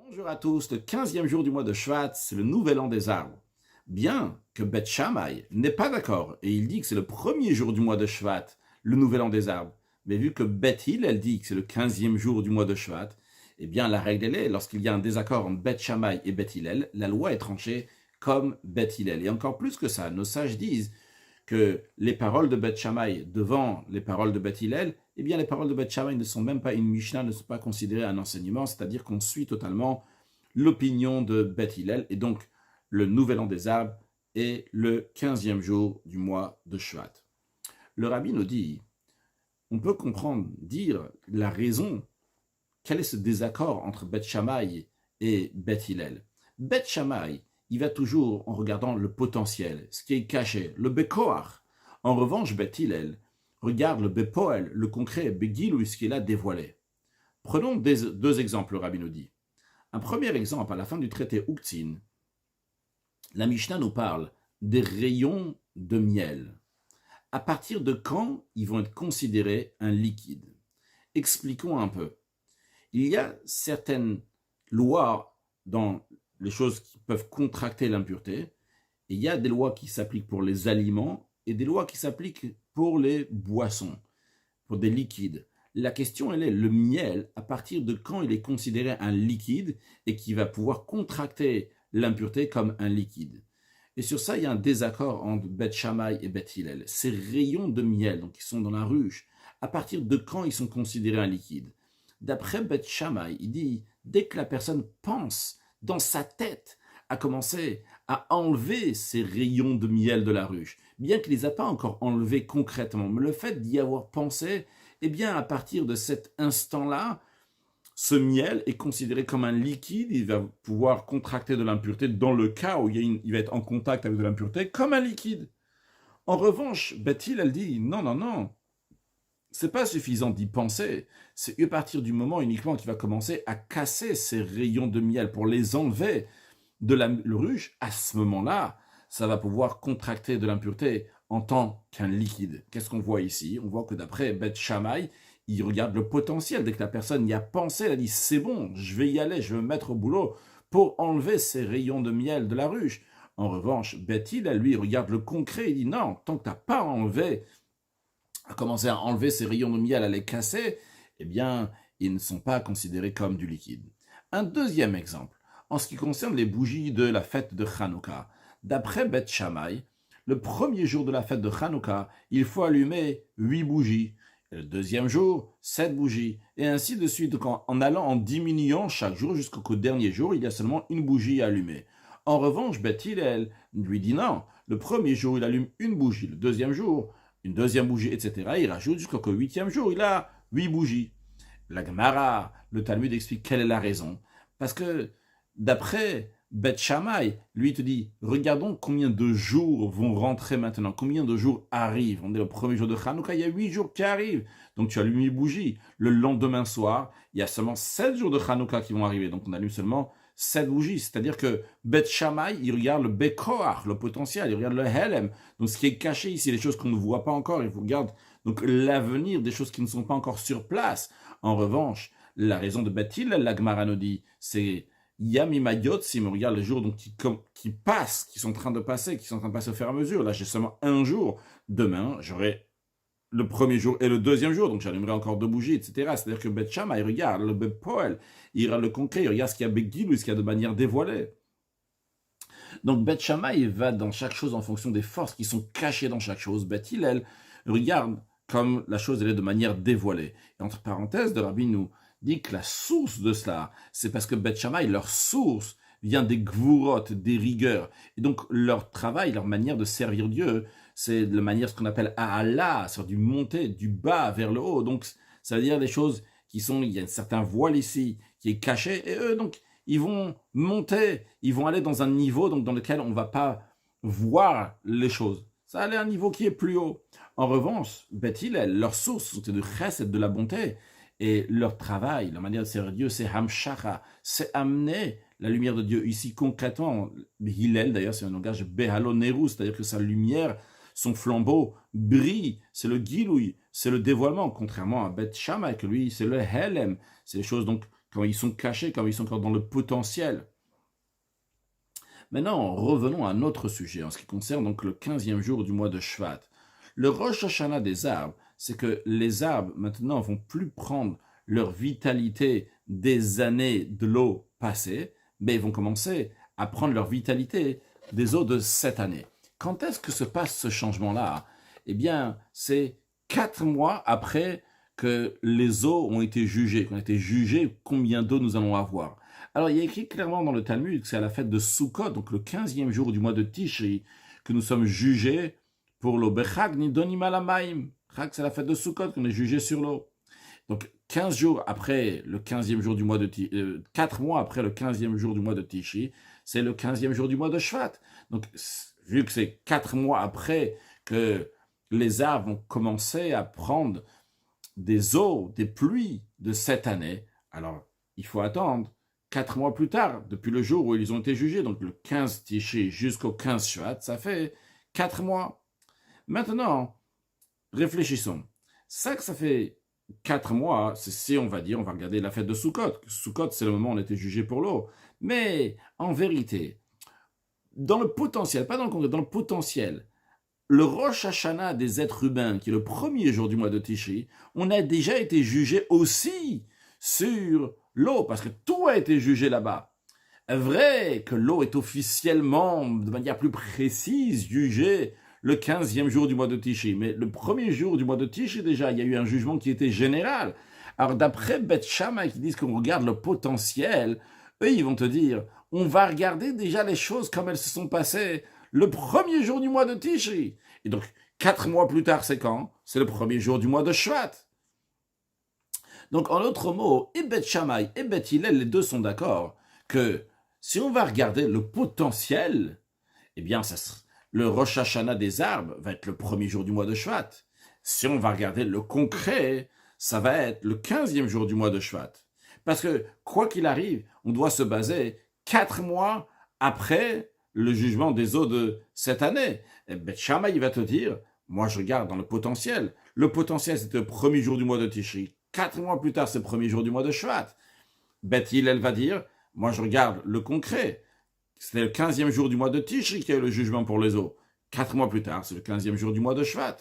Bonjour à tous, le 15e jour du mois de Shvat, c'est le nouvel an des arbres. Bien que Beth Shammai n'est pas d'accord, et il dit que c'est le premier jour du mois de Shvat, le nouvel an des arbres, mais vu que Beth Hillel dit que c'est le 15e jour du mois de Shvat, eh bien la règle elle est, lorsqu'il y a un désaccord entre Beth Shammai et Beth Hillel, la loi est tranchée comme Beth Hillel. Et encore plus que ça, nos sages disent que les paroles de Beth Shammai devant les paroles de Beth Hillel, eh bien les paroles de Beth Shammai ne sont même pas une Mishnah, ne sont pas considérées un enseignement, c'est-à-dire qu'on suit totalement l'opinion de Beth Hillel, et donc le nouvel an des arbres est le 15e jour du mois de Shvat. Le rabbi nous dit, on peut comprendre, dire la raison, quel est ce désaccord entre Beth Shammai et Beth Hillel. Beth Shammai, il va toujours en regardant le potentiel, ce qui est caché, le Bekoach. En revanche, Beth Hillel regarde le Bepoel, le concret, Begilou, ce qu'il a dévoilé. Prenons deux exemples, le rabbi nous dit. Un premier exemple, à la fin du traité Uktzin, la Mishnah nous parle des rayons de miel. À partir de quand ils vont être considérés un liquide? Expliquons un peu. Il y a certaines lois dans les choses qui peuvent contracter l'impureté, et il y a des lois qui s'appliquent pour les aliments et des lois qui s'appliquent pour les boissons, pour des liquides. La question, elle est, le miel, à partir de quand il est considéré un liquide et qui va pouvoir contracter l'impureté comme un liquide? Et sur ça, il y a un désaccord entre Beth Shammai et Beth Hillel. Ces rayons de miel, donc qui sont dans la ruche, à partir de quand ils sont considérés un liquide? D'après Beth Shammai, il dit, dès que la personne pense dans sa tête à commencer à enlever ces rayons de miel de la ruche, bien qu'il ne les a pas encore enlevés concrètement, mais le fait d'y avoir pensé, eh bien, à partir de cet instant-là, ce miel est considéré comme un liquide, il va pouvoir contracter de l'impureté dans le cas où il va être en contact avec de l'impureté comme un liquide. En revanche, Beth Hillel, elle dit, non, non, non, c'est pas suffisant d'y penser, c'est à partir du moment uniquement qu'il va commencer à casser ces rayons de miel pour les enlever de la ruche, à ce moment-là, ça va pouvoir contracter de l'impureté en tant qu'un liquide. Qu'est-ce qu'on voit ici? On voit que d'après Beth Shammai, il regarde le potentiel. Dès que la personne y a pensé, elle a dit, c'est bon, je vais y aller, je vais me mettre au boulot pour enlever ces rayons de miel de la ruche. En revanche, Beth Hillel, lui, regarde le concret, il dit, non, tant que tu n'as pas enlevé, à commencer à enlever ces rayons de miel, à les casser, eh bien, ils ne sont pas considérés comme du liquide. Un deuxième exemple, en ce qui concerne les bougies de la fête de Hanouka. D'après Beth Shammai, le premier jour de la fête de Hanouka, il faut allumer 8 bougies. Et le deuxième jour, 7 bougies. Et ainsi de suite. Donc en allant en diminuant chaque jour jusqu'au dernier jour, il y a seulement une bougie à allumer. En revanche, Beth Hillel lui dit non. Le premier jour, il allume une bougie. Le deuxième jour, une deuxième bougie, etc. Il rajoute jusqu'au 8e jour, il a 8 bougies. La Gemara, le Talmud explique quelle est la raison. Parce que d'après Beth Shammai, lui il te dit, regardons combien de jours vont rentrer maintenant, combien de jours arrivent. On est le premier jour de Hanouka, il y a 8 jours qui arrivent. Donc tu allumes 8 bougies. Le lendemain soir, il y a seulement 7 jours de Hanouka qui vont arriver. Donc on allume seulement 7 bougies. C'est-à-dire que Beth Shammai, il regarde le Bekoach, le potentiel, il regarde le Helem. Donc ce qui est caché ici, les choses qu'on ne voit pas encore, il regarde donc l'avenir des choses qui ne sont pas encore sur place. En revanche, la raison de Beth Hillel, la Gemara nous dit, c'est Yamimayot, si on regarde les jours donc, qui passent, qui sont en train de passer, qui sont en train de passer au fur et à mesure. Là, j'ai seulement un jour. Demain, j'aurai le premier jour et le deuxième jour, donc j'allumerai encore 2 bougies, etc. C'est-à-dire que Beth Shammai, il regarde le Bepoel, il regarde le concret, il regarde ce qu'il y a Begilou, ce qu'il y a de manière dévoilée. Donc Beth Shammai va dans chaque chose en fonction des forces qui sont cachées dans chaque chose. Beth Hillel regarde comme la chose elle est de manière dévoilée. Et entre parenthèses, le Rabbi nous dit que la source de cela, c'est parce que Beth Shammai, leur source vient des gvurot, des rigueurs. Et donc leur travail, leur manière de servir Dieu, c'est de la manière ce qu'on appelle A'ala, c'est-à-dire du monter, du bas vers le haut. Donc ça veut dire des choses qui sont, il y a un certain voile ici qui est caché, et eux donc ils vont monter, ils vont aller dans un niveau donc, dans lequel on ne va pas voir les choses. Ça va aller à un niveau qui est plus haut. En revanche, Beth Hillel, leur source, c'est de chesed, de la bonté. Et leur travail, leur manière de servir Dieu, c'est hamshacha, c'est amener la lumière de Dieu. Ici, concrètement, Hillel, d'ailleurs, c'est un langage behalo neru, c'est-à-dire que sa lumière, son flambeau brille, c'est le giloui, c'est le dévoilement, contrairement à Beth Shammai, que lui, c'est le helem, c'est les choses donc quand ils sont cachés, quand ils sont encore dans le potentiel. Maintenant, revenons à un autre sujet, en ce qui concerne donc le 15e jour du mois de Shvat. Le Rosh Hashanah des arbres, c'est que les arbres, maintenant, vont plus prendre leur vitalité des années de l'eau passée, mais ils vont commencer à prendre leur vitalité des eaux de cette année. Quand est-ce que se passe ce changement-là? Eh bien, c'est 4 mois après que les eaux ont été jugées, qu'on a été jugé combien d'eau nous allons avoir. Alors, il y a écrit clairement dans le Talmud que c'est à la fête de Sukkot, donc le 15e jour du mois de Tishri, que nous sommes jugés pour l'eau. Bechag nidonim alamaim. Chag, c'est la fête de Sukkot qu'on est jugé sur l'eau. Donc, 15 jours après le 15e jour du mois de Tishri, 4 mois après le 15e jour du mois de Tishri, c'est le 15e jour du mois de Shvat. Donc, vu que c'est 4 mois après que les arbres ont commencé à prendre des eaux, des pluies de cette année, alors il faut attendre 4 mois plus tard, depuis le jour où ils ont été jugés, donc le 15 Tishri jusqu'au 15 Shvat, ça fait 4 mois. Maintenant, réfléchissons. Ça que ça fait 4 mois, c'est si on va dire, on va regarder la fête de Sukkot. Sukkot, c'est le moment où on était jugé pour l'eau. Mais en vérité, dans le potentiel, pas dans le concret, dans le potentiel, le Rosh Hashanah des êtres humains, qui est le premier jour du mois de Tishri, on a déjà été jugé aussi sur l'eau, parce que tout a été jugé là-bas. Vrai que l'eau est officiellement, de manière plus précise, jugée le 15e jour du mois de Tishri. Mais le premier jour du mois de Tishri, déjà, il y a eu un jugement qui était général. Alors, d'après Beth Shammai, qui disent qu'on regarde le potentiel, eux, ils vont te dire, on va regarder déjà les choses comme elles se sont passées le premier jour du mois de Tishri. Et donc, 4 mois plus tard, c'est quand? C'est le premier jour du mois de Shvat. Donc, en d'autres mots, et Beth Shammai et Beth Hillel, les deux sont d'accord que si on va regarder le potentiel, eh bien, le Rosh Hashanah des arbres va être le premier jour du mois de Shvat. Si on va regarder le concret, ça va être le 15e jour du mois de Shvat. Parce que, quoi qu'il arrive, on doit se baser 4 mois après le jugement des eaux de cette année. Et Beth Shammai, il va te dire, moi je regarde dans le potentiel. Le potentiel, c'était le premier jour du mois de Tishri. 4 mois plus tard, c'est le premier jour du mois de Shvat. Beth Hillel va dire, moi je regarde le concret. C'était le 15e jour du mois de Tishri qui a eu le jugement pour les eaux. 4 mois plus tard, c'est le 15e jour du mois de Shvat.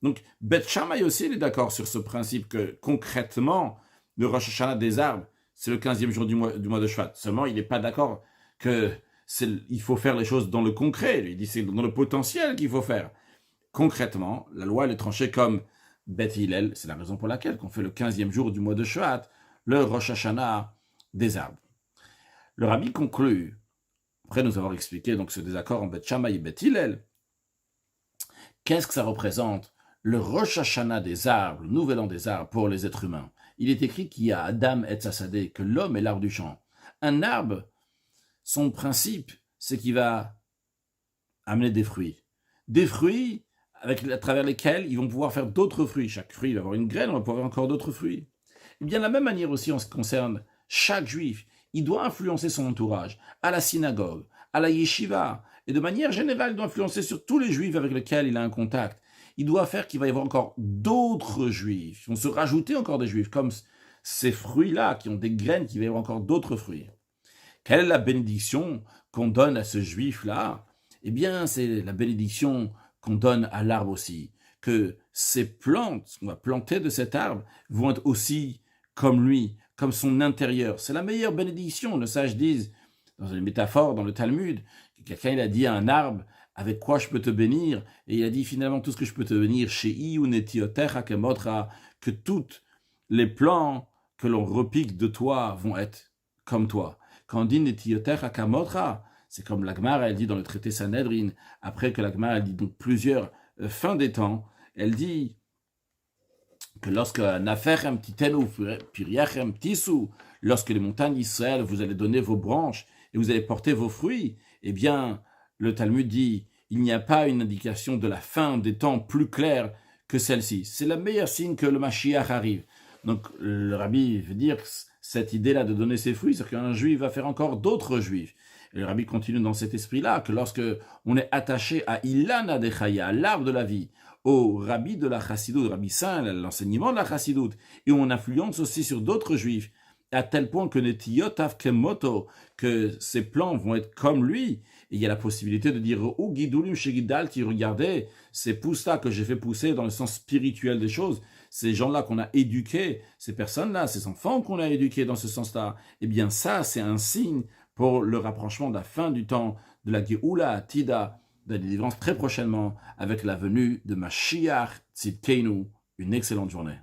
Donc, Beth Shammai aussi, il est d'accord sur ce principe que, concrètement, le Rosh Hashanah des arbres, c'est le 15e jour du mois de Shvat. Seulement, il n'est pas d'accord qu'il faut faire les choses dans le concret. Lui, il dit c'est dans le potentiel qu'il faut faire. Concrètement, la loi, elle est tranchée comme Beth Hillel. C'est la raison pour laquelle on fait le 15e jour du mois de Shvat, le Rosh Hashanah des arbres. Le Rabbi conclut, après nous avoir expliqué donc ce désaccord en Beth Shammai et Beth Hillel, qu'est-ce que ça représente le Rosh Hashanah des arbres, le nouvel an des arbres pour les êtres humains? Il est écrit qu'il y a Adam et Tzasadeh, que l'homme est l'arbre du champ. Un arbre, son principe, c'est qu'il va amener des fruits. Des fruits à travers lesquels ils vont pouvoir faire d'autres fruits. Chaque fruit va avoir une graine, on va pouvoir avoir encore d'autres fruits. Et bien de la même manière aussi en ce qui concerne chaque juif, il doit influencer son entourage, à la synagogue, à la yeshiva, et de manière générale, il doit influencer sur tous les juifs avec lesquels il a un contact. Il doit faire qu'il va y avoir encore d'autres juifs, ils vont se rajouter encore des juifs, comme ces fruits-là qui ont des graines, qui va y avoir encore d'autres fruits. Quelle est la bénédiction qu'on donne à ce juif-là? Eh bien, c'est la bénédiction qu'on donne à l'arbre aussi, que ces plantes qu'on va planter de cet arbre vont être aussi comme lui, comme son intérieur. C'est la meilleure bénédiction. Les sages disent, dans une métaphore dans le Talmud, que quelqu'un il a dit à un arbre, avec quoi je peux te bénir? Et il a dit finalement tout ce que je peux te bénir, que toutes les plants que l'on repique de toi vont être comme toi. Quand on dit netiotecha kamotra, c'est comme la Gemara, elle dit dans le traité Sanhedrin, après que la Gemara, elle dit donc plusieurs fins des temps, elle dit que lorsque nafechem titenu piriachem tisu, lorsque les montagnes d'Israël, vous allez donner vos branches et vous allez porter vos fruits, eh bien, le Talmud dit, il n'y a pas une indication de la fin des temps plus claire que celle-ci. C'est le meilleur signe que le Mashiach arrive. Donc, le Rabbi veut dire que cette idée-là de donner ses fruits, c'est qu'un juif va faire encore d'autres juifs. Et le Rabbi continue dans cet esprit-là, que lorsque on est attaché à Ilana de Chaya, à l'arbre de la vie, au Rabbi de la Chassidoute, Rabbi Saint, l'enseignement de la Chassidoute, et on influence aussi sur d'autres juifs, à tel point que Netiyotav Kemoto, que ses plans vont être comme lui. Et il y a la possibilité de dire ou Gidulim Shegidalti, regardez, ces pousses-là que j'ai fait pousser dans le sens spirituel des choses, ces gens-là qu'on a éduqués, ces personnes-là, ces enfants qu'on a éduqués dans ce sens-là, eh bien ça, c'est un signe pour le rapprochement de la fin du temps, de la Geoula, Tida, de la délivrance très prochainement, avec la venue de Mashiach Tzidkeinu. Une excellente journée.